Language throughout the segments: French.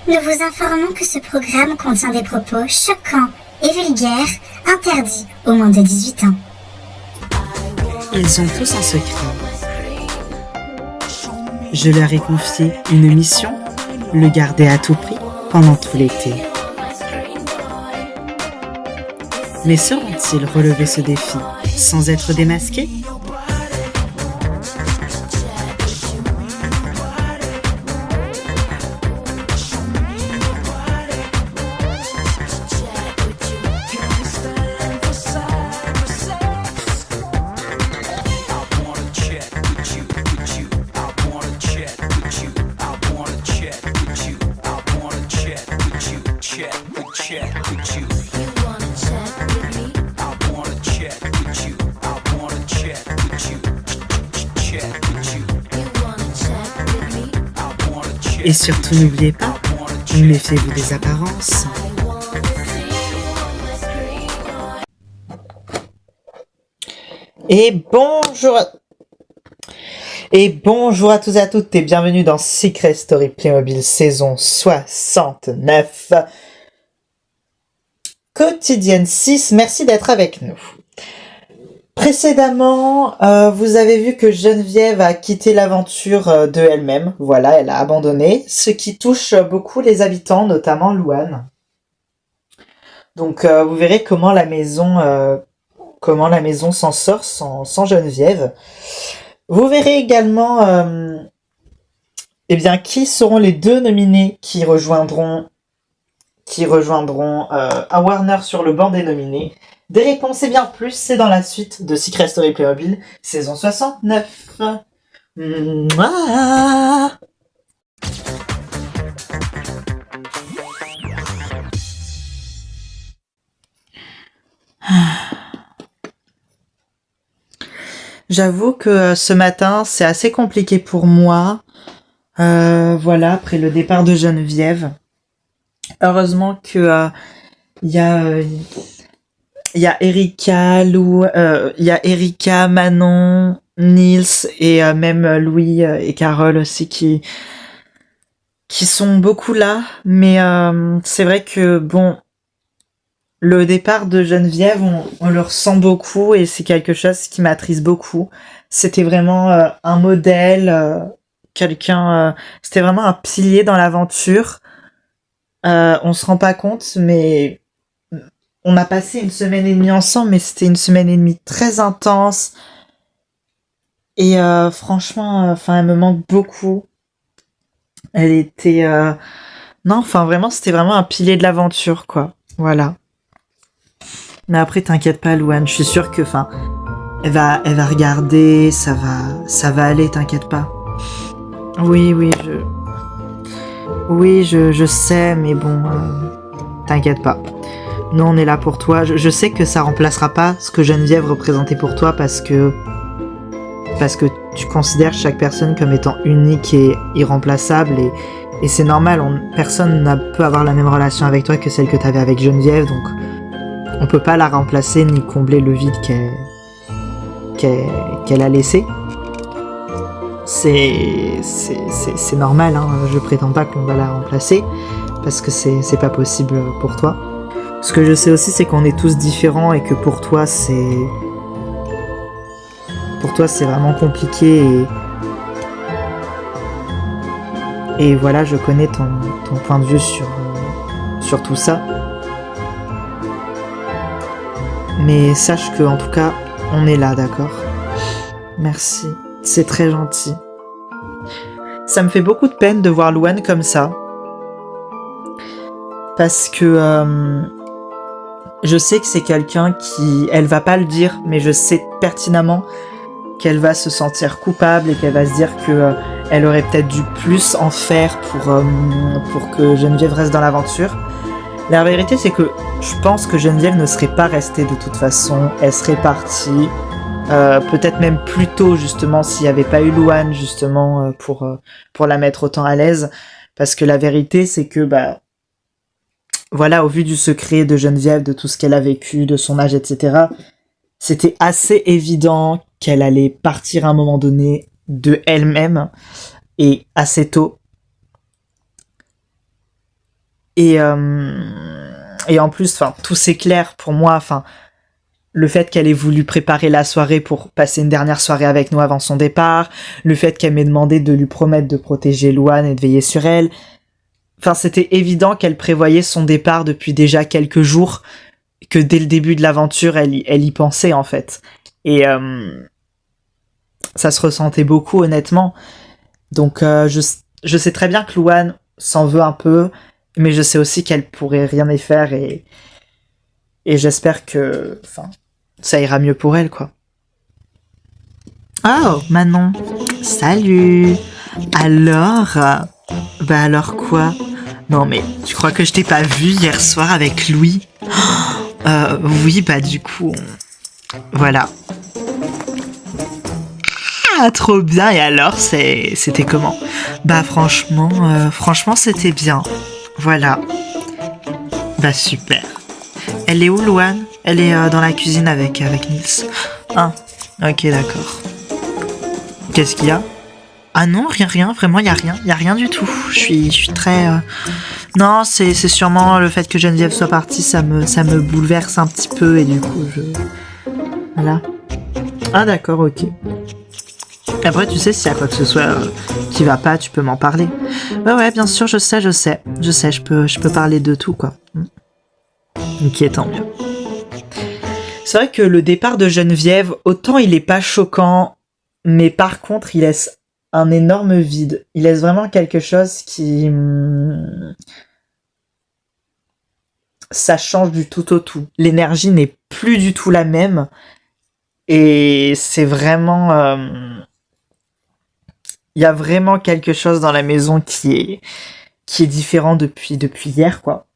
Nous vous informons que ce programme contient des propos choquants et vulgaires, interdits aux moins de 18 ans. Ils ont tous un secret. Je leur ai confié une mission, le garder à tout prix pendant tout l'été. Mais sauront-ils relever ce défi sans être démasqués ? Et surtout, n'oubliez pas, méfiez-vous des apparences. Et bonjour à tous et à toutes et bienvenue dans Secret Story Playmobil saison 69, quotidienne 6. Merci d'être avec nous. Précédemment, vous avez vu que Geneviève a quitté l'aventure de elle-même. Voilà, elle a abandonné, ce qui touche beaucoup les habitants, notamment Louane. Donc, vous verrez comment la maison s'en sort sans Geneviève. Vous verrez également, qui seront les deux nominés qui rejoindront à Warner sur le banc des nominés. Des réponses et bien plus, c'est dans la suite de Secret Story Playmobil, saison 69. Mouah. J'avoue que ce matin, c'est assez compliqué pour moi. Voilà, après le départ de Geneviève. Heureusement que il y a Erika, Manon, Nils et même Louis et Carole aussi qui sont beaucoup là. Mais c'est vrai que bon, le départ de Geneviève, on le ressent beaucoup et c'est quelque chose qui m'attriste beaucoup. C'était vraiment un modèle, c'était vraiment un pilier dans l'aventure. On se rend pas compte, mais on a passé une semaine et demie ensemble, mais c'était une semaine et demie très intense. Et franchement, elle me manque beaucoup. Elle était... vraiment, c'était vraiment un pilier de l'aventure, quoi. Voilà. Mais après, t'inquiète pas, Louane, je suis sûre que, elle va regarder, ça va aller, t'inquiète pas. Oui, je sais, mais bon, t'inquiète pas. Nous, on est là pour toi. Je sais que ça remplacera pas ce que Geneviève représentait pour toi parce que tu considères chaque personne comme étant unique et irremplaçable et c'est normal. Personne ne peut avoir la même relation avec toi que celle que tu avais avec Geneviève, donc on peut pas la remplacer ni combler le vide qu'elle a laissé. C'est normal, hein. Je prétends pas qu'on va la remplacer parce que c'est pas possible pour toi. Ce que je sais aussi, c'est qu'on est tous différents et que pour toi, c'est vraiment compliqué et voilà, je connais ton point de vue sur tout ça. Mais sache que, en tout cas, on est là, d'accord ? Merci. C'est très gentil. Ça me fait beaucoup de peine de voir Louane comme ça. Parce que je sais que c'est quelqu'un qui... Elle va pas le dire, mais je sais pertinemment qu'elle va se sentir coupable et qu'elle va se dire que elle aurait peut-être dû plus en faire pour que Geneviève reste dans l'aventure. La vérité, c'est que je pense que Geneviève ne serait pas restée de toute façon. Elle serait partie. Peut-être même plus tôt, justement, s'il n'y avait pas eu Louane, justement, pour la mettre autant à l'aise. Parce que la vérité, c'est que, voilà, au vu du secret de Geneviève, de tout ce qu'elle a vécu, de son âge, etc., c'était assez évident qu'elle allait partir à un moment donné de elle-même, et assez tôt. Et, et en plus, enfin, tout s'éclaire pour moi, enfin, le fait qu'elle ait voulu préparer la soirée pour passer une dernière soirée avec nous avant son départ, le fait qu'elle m'ait demandé de lui promettre de protéger Louane et de veiller sur elle. Enfin, c'était évident qu'elle prévoyait son départ depuis déjà quelques jours, que dès le début de l'aventure, elle y pensait, en fait. Et ça se ressentait beaucoup, honnêtement. Donc, je sais très bien que Louane s'en veut un peu, mais je sais aussi qu'elle pourrait rien y faire, et j'espère que, enfin, ça ira mieux pour elle, quoi. Oh, Manon. Salut. Alors, bah alors quoi? Non mais, tu crois que je t'ai pas vu hier soir avec Louis? Oui, bah du coup, voilà. Ah, trop bien. Et alors, c'était comment? Bah franchement, c'était bien. Voilà. Bah super. Elle est où, Louane? Elle est dans la cuisine avec Nils. Ah, ok, d'accord. Qu'est-ce qu'il y a? Ah non, rien, vraiment, y a rien du tout. Je suis très... Non, c'est sûrement le fait que Geneviève soit partie, ça me bouleverse un petit peu, et du coup, voilà. Ah d'accord, ok. Après, tu sais, s'il y a quoi que ce soit qui va pas, tu peux m'en parler. Ouais, bien sûr, je sais, je peux parler de tout, quoi. Ok, tant mieux. C'est vrai que le départ de Geneviève, autant il est pas choquant, mais par contre, il laisse un énorme vide. Il laisse vraiment quelque chose qui... Ça change du tout au tout. L'énergie n'est plus du tout la même. Et c'est vraiment... Il y a vraiment quelque chose dans la maison qui est différent depuis hier, quoi.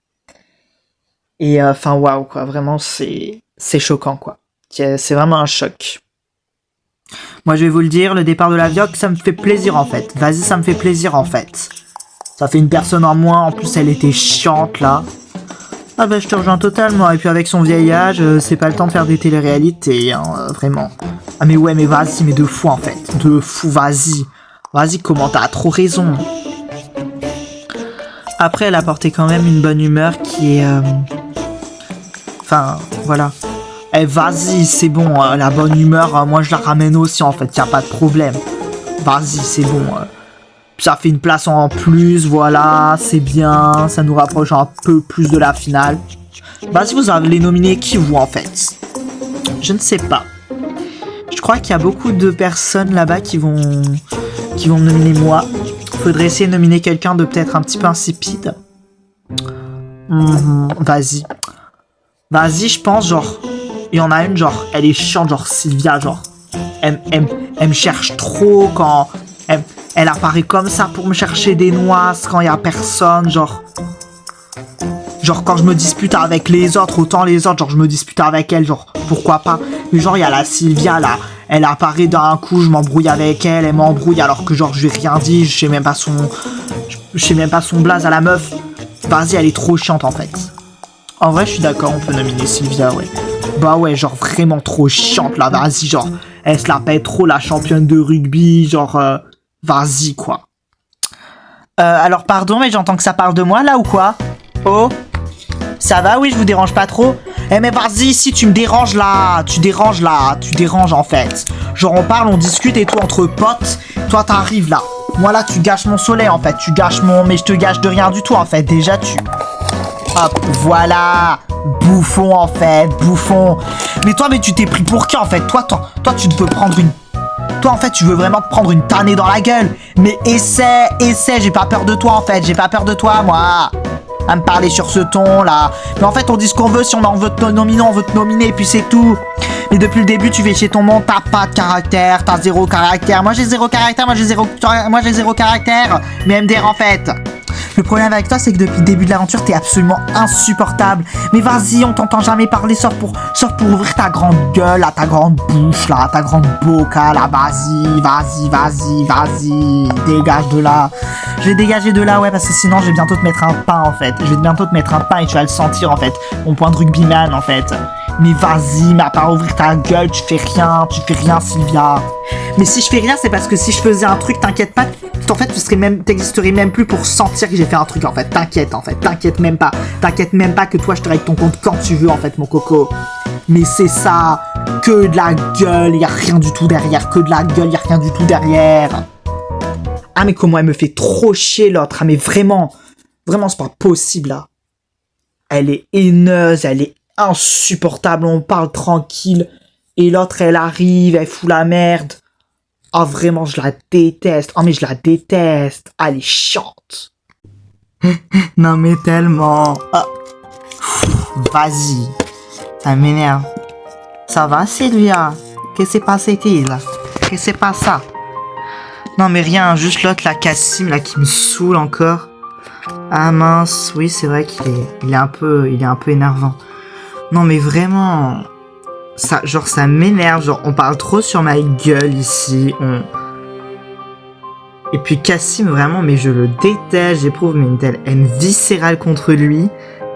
Et enfin, waouh, quoi. Vraiment, c'est choquant, quoi. C'est vraiment un choc. Moi, je vais vous le dire, le départ de la Vioque, ça me fait plaisir, en fait. Vas-y, ça me fait plaisir, en fait. Ça fait une personne en moins. En plus, elle était chiante, là. Ah bah, je te rejoins totalement. Et puis, avec son vieil âge, c'est pas le temps de faire des téléréalités, hein, vraiment. Ah mais ouais, mais vas-y, mais de fou, en fait. De fou, vas-y. Vas-y, comment t'as trop raison. Après, elle a porté quand même une bonne humeur qui est... Enfin, voilà. Eh, vas-y, c'est bon, la bonne humeur, moi je la ramène aussi, en fait, y a pas de problème. Vas-y, c'est bon. Ça fait une place en plus, voilà, c'est bien, ça nous rapproche un peu plus de la finale. Vas-y, vous allez nominer qui, vous, en fait? Je ne sais pas. Je crois qu'il y a beaucoup de personnes là-bas qui vont me nominer moi. Faudrait essayer de nominer quelqu'un de peut-être un petit peu insipide. Vas-y. Vas-y, je pense, genre... Il y en a une, genre, elle est chiante, genre Sylvia, genre... Elle me cherche trop quand... Elle apparaît comme ça pour me chercher des noises quand il y a personne, genre... Genre, quand je me dispute avec les autres, autant les autres, genre, je me dispute avec elle, genre, pourquoi pas. Mais genre, il y a la Sylvia, là, elle apparaît d'un coup, je m'embrouille avec elle, elle m'embrouille alors que, genre, je lui ai rien dit, je sais même pas son blaze à la meuf. Vas-y, elle est trop chiante, en fait. En vrai, je suis d'accord, on peut nominer Sylvia, ouais. Bah ouais, genre, vraiment trop chiante, là, vas-y, genre, elle se la pète trop, la championne de rugby, genre, vas-y, quoi. Alors, pardon, mais j'entends que ça parle de moi, là, ou quoi? Oh? Ça va, oui, je vous dérange pas trop? Eh mais vas-y, si tu me déranges là, tu déranges en fait. Genre on parle, on discute et tout entre potes, toi t'arrives là. Moi là tu gâches mon soleil en fait, mais je te gâche de rien du tout en fait, déjà tu... Hop, voilà, bouffon en fait, bouffon. Mais toi, mais tu t'es pris pour qui en fait? Toi tu te veux prendre une... Toi en fait tu veux vraiment te prendre une tannée dans la gueule. Mais essaie, j'ai pas peur de toi en fait, j'ai pas peur de toi moi. À me parler sur ce ton là. Mais en fait on dit ce qu'on veut, si on veut te nominer, on veut te nominer et puis c'est tout. Mais depuis le début tu fais chez ton monde, t'as pas de caractère, t'as zéro caractère. Moi j'ai zéro caractère, moi j'ai zéro caractère. Mais MDR en fait. Le problème avec toi c'est que depuis le début de l'aventure t'es absolument insupportable. Mais vas-y, on t'entend jamais parler sauf pour ouvrir ta grande gueule là, ta grande bouche là, ta grande boca là, vas-y, dégage de là. Je vais dégager de là, ouais, parce que sinon je vais bientôt te mettre un pain en fait. Je vais bientôt te mettre un pain et tu vas le sentir en fait. Mon point de rugbyman en fait. Mais vas-y, mais à part ouvrir ta gueule, tu fais rien Sylvia. Mais si je fais rien, c'est parce que si je faisais un truc, t'inquiète pas, en fait, t'existerais même plus pour sentir que j'ai fait un truc en fait. T'inquiète même pas. T'inquiète même pas que toi je te règle ton compte quand tu veux en fait mon coco. Mais c'est ça, que de la gueule, y a rien du tout derrière, que de la gueule, y a rien du tout derrière. Ah mais comment elle me fait trop chier l'autre, ah mais vraiment, c'est pas possible là. Elle est haineuse, elle est insupportable, on parle tranquille, et l'autre elle arrive, elle fout la merde. Ah vraiment je la déteste, oh mais je la déteste, elle est chiante. Non mais tellement, vas-y, ça m'énerve. Ça va Sylvia? Qu'est-ce qui s'est passé-t-il? Qu'est-ce qui s'est passé? Non mais rien, juste l'autre, la Cassim, là, qui me saoule encore. Ah mince, oui c'est vrai qu'il est un peu énervant. Non mais vraiment, ça m'énerve, genre on parle trop sur ma gueule ici, Et puis Cassim vraiment, mais je le déteste, j'éprouve mais une telle haine viscérale contre lui,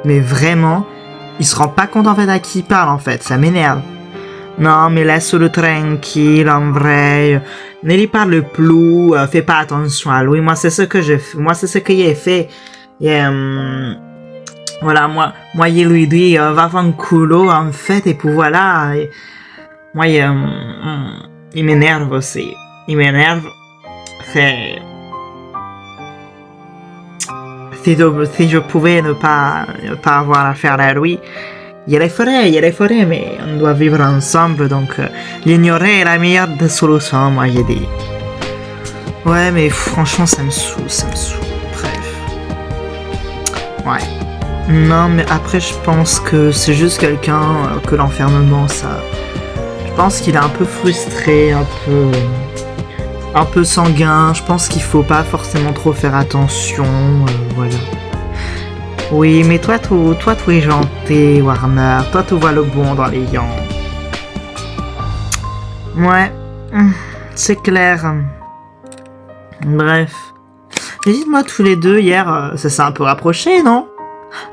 mais vraiment, il se rend pas compte en fait à qui il parle en fait, ça m'énerve. Non mais laisse-le tranquille en vrai, ne lui parle plus, fais pas attention à lui, moi c'est ce que j'ai fait. Et, voilà, moi il lui dit va faire un culo en fait, et puis voilà, et, moi il m'énerve aussi, c'est... Si je pouvais ne pas avoir affaire à lui, il le ferait, mais on doit vivre ensemble, donc l'ignorer est la meilleure des solutions, moi j'ai dit. Ouais, mais franchement, ça me saoule, bref. Ouais. Non, mais après, je pense que c'est juste quelqu'un que l'enfermement, ça... Je pense qu'il est un peu frustré, un peu sanguin, je pense qu'il faut pas forcément trop faire attention, voilà. Oui, mais toi, tu es gentil, Warner. Toi, tu vois le bon dans les gens. Ouais, c'est clair. Bref. Mais dites-moi, tous les deux, hier, ça s'est un peu rapproché, non?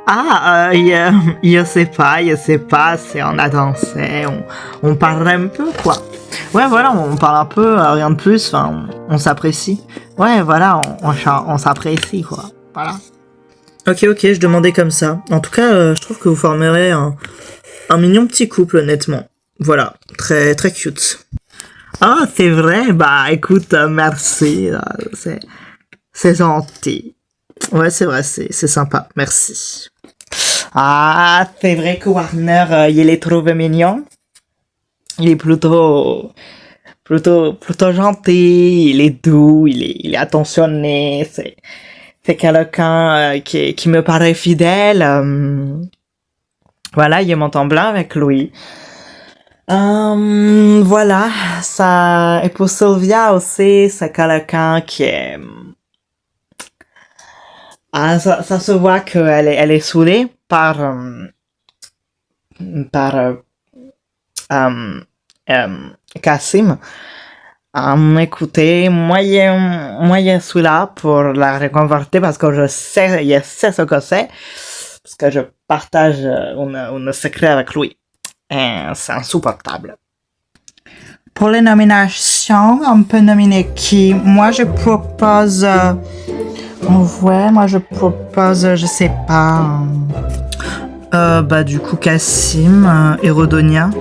Ah, je sais pas, c'est on a dansé, on parle un peu, quoi. Ouais, voilà, on parle un peu, rien de plus, enfin, on s'apprécie. Ouais, voilà, on s'apprécie, quoi. Voilà. Ok, je demandais comme ça. En tout cas, je trouve que vous formerez un mignon petit couple, honnêtement. Voilà, très très cute. Ah, c'est vrai? Bah, écoute, merci. C'est gentil. Ouais, c'est vrai, c'est sympa. Merci. Ah, c'est vrai que Warner, il les trouve mignon. Il est plutôt gentil. Il est doux. Il est attentionné. C'est quelqu'un qui me paraît fidèle. Voilà, il m'entend bien avec lui. Voilà, ça. Et pour Sylvia aussi, c'est quelqu'un qui est... Ah, ça se voit qu'elle elle est saoulée par Cassim. Écoutez, moi je suis là pour la réconforter parce que je sais ce que c'est, parce que je partage un secret avec lui. Et c'est insupportable. Pour les nominations, on peut nominer qui? Moi je propose, je sais pas, bah du coup Cassim et Rodonia.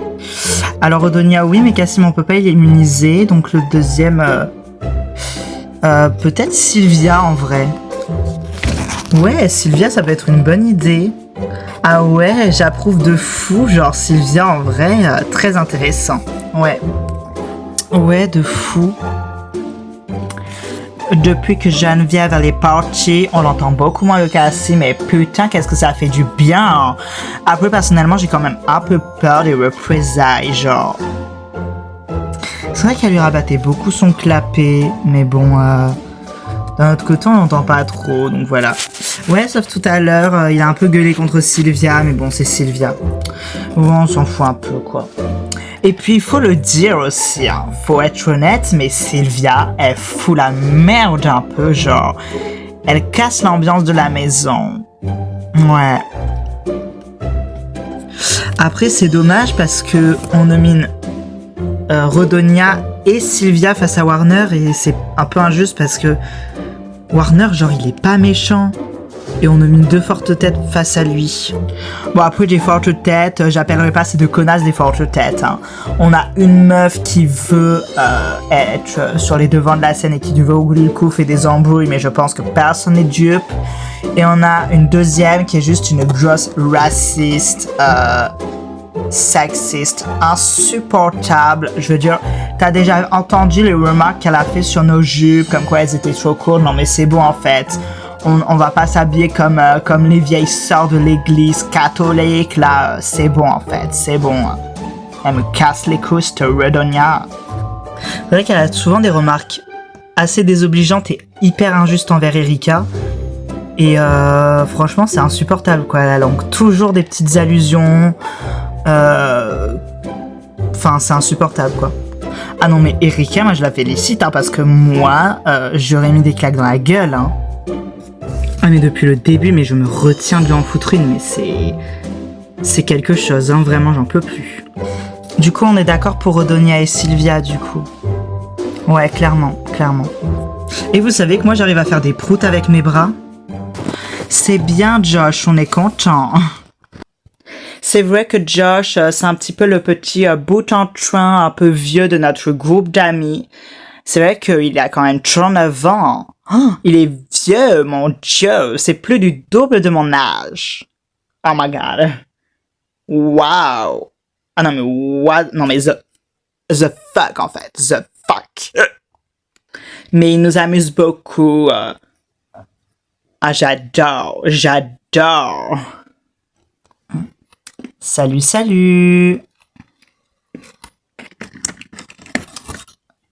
Alors Rodonia oui, mais Cassim on peut pas l'éliminer, donc le deuxième peut-être Sylvia en vrai. Ouais, Sylvia ça peut être une bonne idée. Ah ouais, j'approuve de fou, genre Sylvia en vrai, très intéressant. Ouais, de fou. Depuis que Geneviève elle est partie, on l'entend beaucoup moins le Cassim, mais putain, qu'est-ce que ça fait du bien. Hein. Après, personnellement, j'ai quand même un peu peur des représailles, genre. C'est vrai qu'elle lui rabattait beaucoup son clapet, mais bon, d'un autre côté, on l'entend pas trop, donc voilà. Ouais, sauf tout à l'heure, il a un peu gueulé contre Sylvia, mais bon, c'est Sylvia. Bon, on s'en fout un peu, quoi. Et puis, il faut le dire aussi, hein, faut être honnête, mais Sylvia, elle fout la merde un peu, genre. Elle casse l'ambiance de la maison. Ouais. Après, c'est dommage parce que on nomine Rodonia et Sylvia face à Warner et c'est un peu injuste parce que Warner, genre, il est pas méchant. Et on a mis 2 fortes têtes face à lui. Bon, après des fortes têtes, j'appellerai pas ces 2 connasses des fortes têtes. Hein. On a une meuf qui veut être sur les devants de la scène et qui veut ouvrir le coup, fait des embrouilles, mais je pense que personne n'est dupe. Et on a une deuxième qui est juste une grosse raciste, sexiste, insupportable. Je veux dire, t'as déjà entendu les remarques qu'elle a fait sur nos jupes, comme quoi elles étaient trop courtes. Non mais c'est bon en fait. On va pas s'habiller comme les vieilles sœurs de l'église catholique, là. C'est bon, en fait. C'est bon. Elle me casse les couilles, cette Redonia. C'est vrai qu'elle a souvent des remarques assez désobligeantes et hyper injustes envers Erika. Et franchement, c'est insupportable, quoi. Elle a donc toujours des petites allusions. Enfin, c'est insupportable, quoi. Ah non, mais Erika, moi, je la félicite, hein, parce que moi, j'aurais mis des claques dans la gueule, hein. Ah mais depuis le début, mais je me retiens de lui en foutre une, mais c'est quelque chose, hein, vraiment j'en peux plus. Du coup on est d'accord pour Rodonia et Sylvia du coup. Ouais, clairement. Et vous savez que moi j'arrive à faire des proutes avec mes bras. C'est bien Josh, on est content. C'est vrai que Josh, c'est un petit peu le petit bout en train un peu vieux de notre groupe d'amis. C'est vrai qu'il a quand même 39 ans. Oh, il est vieux, mon Dieu. C'est plus du double de mon âge. Oh my god. Wow. Ah non mais what? Non mais the fuck en fait. The fuck. Mais il nous amuse beaucoup. Ah j'adore. Salut.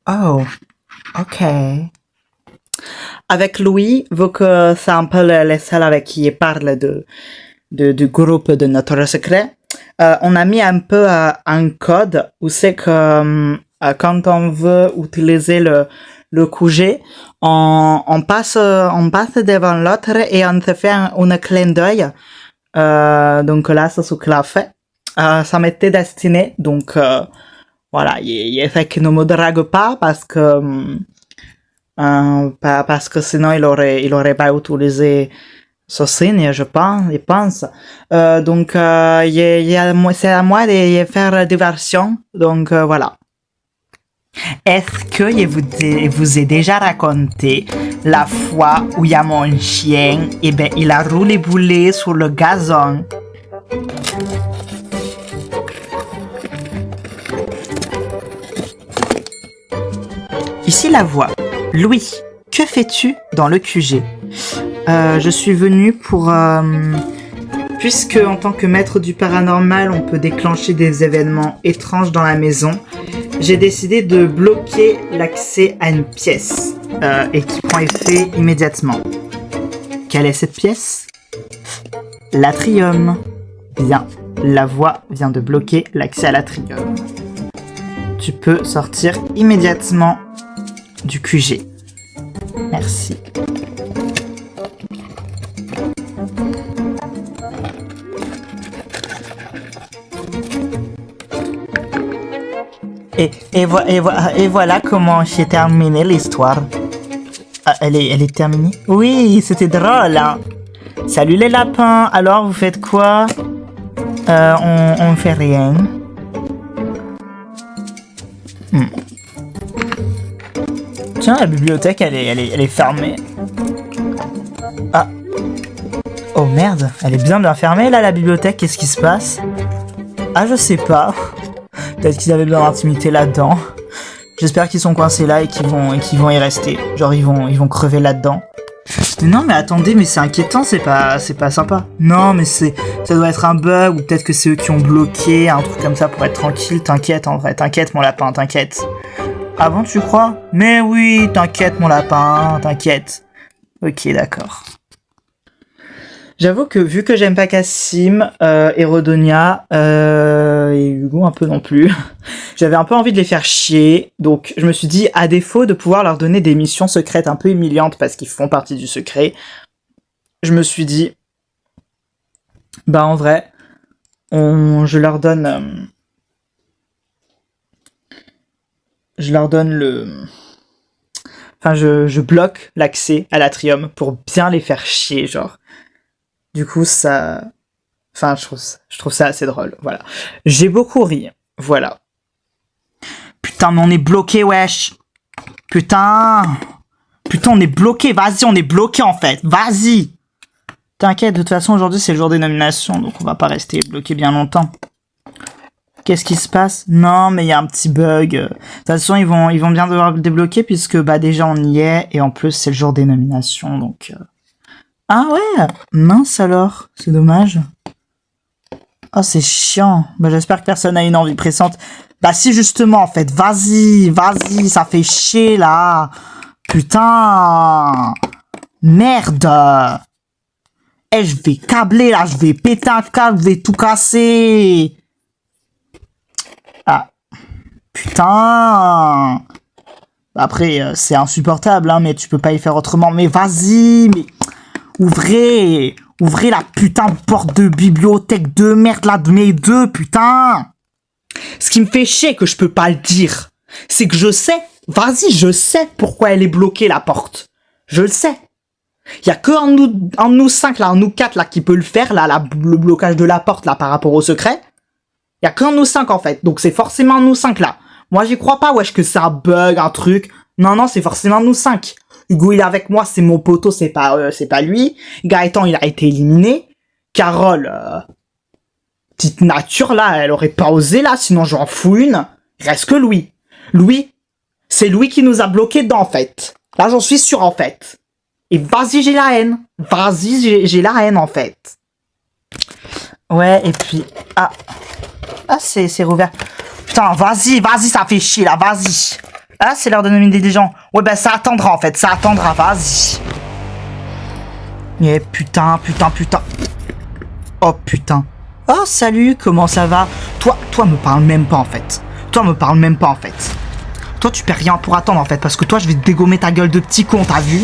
Oh. Ok. Avec Louis, vu que c'est un peu les seuls avec qui il parle du groupe de notre secret, on a mis un peu un code où c'est que quand on veut utiliser le QG, on passe devant l'autre et on se fait un clin d'œil. Donc là, c'est ce qu'il a fait. Ça m'était destiné, donc voilà, il fait qu'il ne me drague pas parce que sinon il aurait pas utilisé ce signe, je pense. Donc c'est à moi de faire diversion. Donc voilà. Est-ce que je vous ai déjà raconté la fois où il y a mon chien, et ben il a roulé boulet sur le gazon? Ici la voix. Louis, que fais-tu dans le QG? Je suis venu pour... puisque en tant que maître du paranormal, on peut déclencher des événements étranges dans la maison, j'ai décidé de bloquer l'accès à une pièce et qui prend effet immédiatement. Quelle est cette pièce? L'atrium. Bien, la voix vient de bloquer l'accès à l'atrium. Tu peux sortir immédiatement du QG. Merci. Et voilà comment j'ai terminé l'histoire. Ah, elle est terminée? Oui, c'était drôle, hein. Salut les lapins, alors vous faites quoi? On fait rien. Tiens, la bibliothèque, elle est fermée. Ah. Oh merde, elle est bien fermée là, la bibliothèque, qu'est-ce qui se passe? Ah, je sais pas. Peut-être qu'ils avaient besoin d'intimité là-dedans. J'espère qu'ils sont coincés là et qu'ils vont y rester. Genre, ils vont crever là-dedans. Mais non, mais attendez, mais c'est inquiétant, c'est pas sympa. Non, mais ça doit être un bug, ou peut-être que c'est eux qui ont bloqué, un truc comme ça pour être tranquille. T'inquiète, en vrai, t'inquiète, mon lapin, t'inquiète. Ah bon, tu crois? Mais oui, t'inquiète, mon lapin, t'inquiète. Ok, d'accord. J'avoue que vu que j'aime pas Cassim, et Rodonia, et Hugo un peu non plus, j'avais un peu envie de les faire chier, donc je me suis dit, à défaut de pouvoir leur donner des missions secrètes un peu humiliantes parce qu'ils font partie du secret, je me suis dit, bah en vrai, je leur donne Enfin, je bloque l'accès à l'Atrium pour bien les faire chier, genre. Du coup, ça... Enfin, je trouve ça assez drôle, voilà. J'ai beaucoup ri, voilà. Putain, mais on est bloqué, wesh. Putain, on est bloqué. Vas-y, on est bloqué, en fait. Vas-y. T'inquiète, de toute façon, aujourd'hui, c'est le jour des nominations, donc on va pas rester bloqué bien longtemps. Qu'est-ce qui se passe? Non, mais il y a un petit bug. De toute façon, ils vont bien devoir le débloquer, puisque, bah, déjà, on y est, et en plus, c'est le jour des nominations, donc... Ah ouais, mince alors, c'est dommage. Oh, c'est chiant. Bah, j'espère que personne n'a une envie pressante. Bah si, justement, en fait, vas-y, ça fait chier, là. Putain. Merde. Eh, je vais câbler, là, je vais péter un câble, je vais tout casser. Ah. Putain. Après, c'est insupportable, hein, mais tu peux pas y faire autrement. Mais vas-y, mais... Ouvrez la putain de porte de bibliothèque de merde là de mes deux, putain. Ce qui me fait chier que je peux pas le dire, c'est que je sais, vas-y, je sais pourquoi elle est bloquée la porte. Je le sais. Il y a que un de nous 5 là, un de nous 4 là qui peut le faire là, le blocage de la porte là par rapport au secret. Il y a qu'un de nous 5 en fait, donc c'est forcément un de nous 5 là. Moi j'y crois pas, wesh, que c'est un bug, un truc. Non, c'est forcément un de nous 5. Hugo, il est avec moi, c'est mon poteau, c'est pas lui. Gaëtan, il a été éliminé. Carole, petite nature, là, elle aurait pas osé, là, sinon j'en fous une. Il reste que Louis. Louis, c'est Louis qui nous a bloqués dedans, en fait. Là, j'en suis sûr, en fait. Et vas-y, j'ai la haine. Vas-y, j'ai la haine, en fait. Ouais, et puis... Ah, c'est rouvert. Putain, vas-y, ça fait chier, là, vas-y. Ah, c'est l'heure de nominer des gens. Ouais, bah ça attendra en fait, vas-y. Eh putain. Oh putain. Oh salut, comment ça va? Toi me parle même pas en fait. Toi tu perds rien pour attendre en fait, parce que toi je vais te dégommer ta gueule de petit con, t'as vu?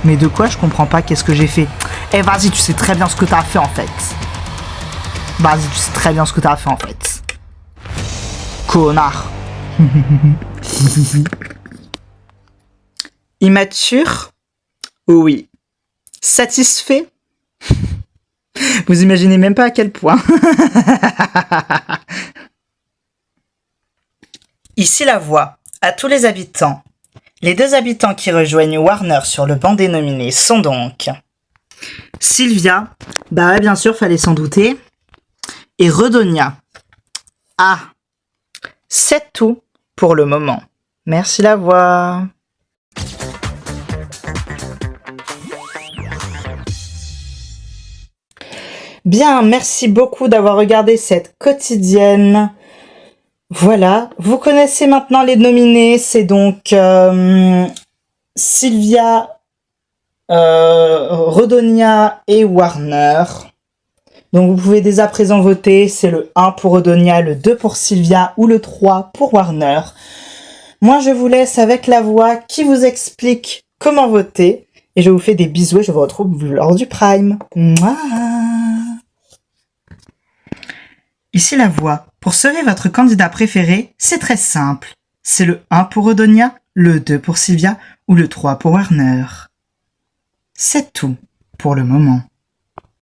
Mais de quoi? Je comprends pas, qu'est-ce que j'ai fait? Eh vas-y, tu sais très bien ce que t'as fait en fait. Connard. Immature? Oui. Satisfait? Vous imaginez même pas à quel point. Ici la voix. À tous les habitants. Les 2 habitants qui rejoignent Warner sur le banc des nominés sont donc... Sylvia. Bah ouais, bien sûr, fallait s'en douter. Et Redonia. Ah. C'est tout pour le moment. Merci la voix. Bien, merci beaucoup d'avoir regardé cette quotidienne. Voilà, vous connaissez maintenant les nominés, c'est donc Sylvia, Redonia et Warner. Donc vous pouvez dès à présent voter, c'est le 1 pour Redonia, le 2 pour Sylvia ou le 3 pour Warner. Moi je vous laisse avec la voix qui vous explique comment voter. Et je vous fais des bisous et je vous retrouve lors du Prime. Mouah. Ici la voix. Pour sauver votre candidat préféré, c'est très simple. C'est le 1 pour Redonia, le 2 pour Sylvia ou le 3 pour Warner. C'est tout pour le moment.